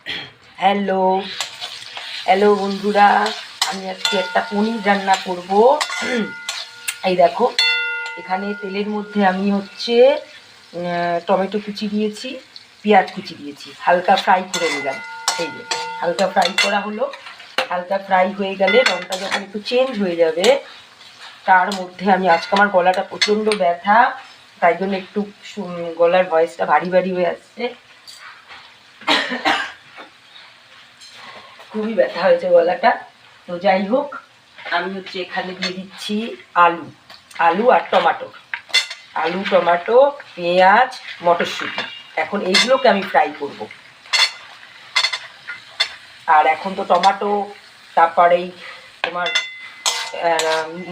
Hello hello বন্ধুরা, আমি আজকে একটা পনির রান্না করব। এই দেখো, এখানে তেলের মধ্যে আমি টমেটো কুচি দিয়েছি, পেঁয়াজ কুচি দিয়েছি, হালকা ফ্রাই করে নিলাম। এই যে হালকা ফ্রাই করা হলো। হালকা ফ্রাই হয়ে গেলে রঙটা যখন একটু চেঞ্জ হয়ে যাবে, তার মধ্যে আজকে আমার গলাটা প্রচণ্ড ব্যথা, তাই জন্য একটু গলার ভয়েসটা ভারী ভারী হয়ে আসছে। খুবই ব্যথা হয়েছে গলাটা। তো যাই হোক, আমি এখানে দিয়ে দিচ্ছি আলু আলু আর টমাটো, আলু টমাটো পেঁয়াজ মটরশুঁটি। এখন এইগুলোকে আমি ফ্রাই করব। আর এখন তো টমাটো, তারপরেই তোমার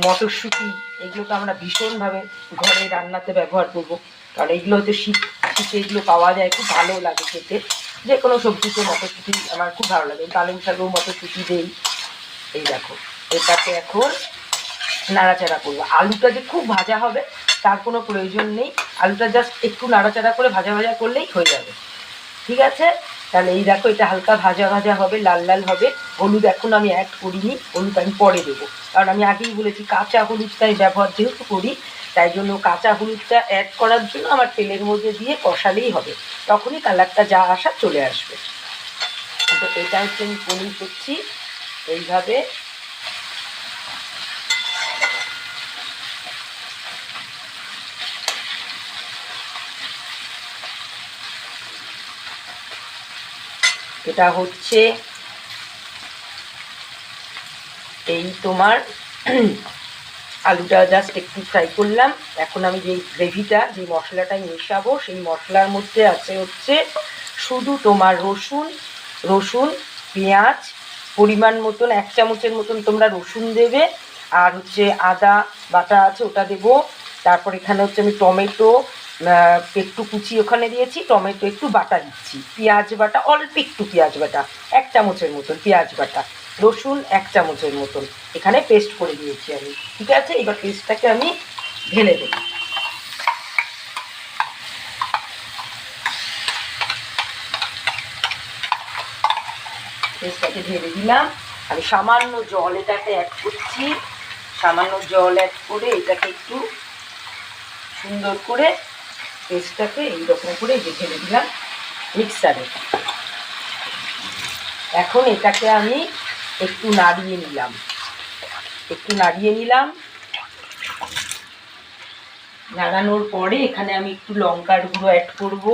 মটরশুঁটি, এগুলোকে আমরা ভীষণভাবে ঘরে রান্নাতে ব্যবহার করব। কারণ এইগুলো হচ্ছে শীতে এগুলো পাওয়া যায়, খুব ভালো লাগে খেতে। যে কোনো সবজিতে মটরশুঁটি আমার খুব ভালো লাগে, পালং শাকেও মটরশুঁটি দেই। এই দেখো, এটাকে এখন নাড়াচাড়া করবো। আলুটা যে খুব ভাজা হবে তার কোনো প্রয়োজন নেই, আলুটা জাস্ট একটু নাড়াচাড়া করে ভাজা ভাজা করলেই হয়ে যাবে। ঠিক আছে, তাহলে এই দেখো, এটা হালকা ভাজা ভাজা হবে, লাল লাল হবে। হলুদ এখন আমি অ্যাড করিনি, হলুদ আমি পরে দেবো। কারণ আমি আগেই বলেছি কাঁচা হলুদটাই ব্যবহার যেহেতু করি, তাই জন্য কাঁচা হলুদটা অ্যাড করার জন্য আমার তেলের মধ্যে দিয়ে কষালেই হবে, তখনই কালারটা যা আসা চলে আসবে। তো এটা আমি পনির করছি এইভাবে। এটা হচ্ছে এই তোমার আলুটা জাস্ট একটু ফ্রাই করলাম। এখন আমি যে গ্রেভিটা, যে মশলাটাই মেশাবো, সেই মশলার মধ্যে আছে শুধু তোমার রসুন পেঁয়াজ, পরিমাণ মতন 1 চামচের মতন তোমরা রসুন দেবে। আর আদা বাটা আছে, ওটা দেবো। তারপর এখানে আমি টমেটো একটু কুচি ওখানে দিয়েছি, টমেটো একটু বাটা দিচ্ছি, পেঁয়াজ বাটা অল্প একটু, পেঁয়াজ বাটা 1 চামচের মতন, পেঁয়াজ বাটা, রসুন 1 চামচের মতন এখানে পেস্ট করে দিয়েছি আমি। ঠিক আছে, এবার পেস্টটাকে আমি ঢেলে দেব। পেস্টটাকে ঢেলে দিলাম। আমি সামান্য জল এটাকে অ্যাড করছি, সামান্য জল অ্যাড করে এটাকে একটু সুন্দর করে পেস্টটাকে এইরকম করে ঢেলে দিলাম মিক্সারে। এখন এটাকে আমি একটু নাড়িয়ে নিলাম, নাড়ানোর পরে এখানে আমি একটু লঙ্কার গুঁড়ো অ্যাড করব,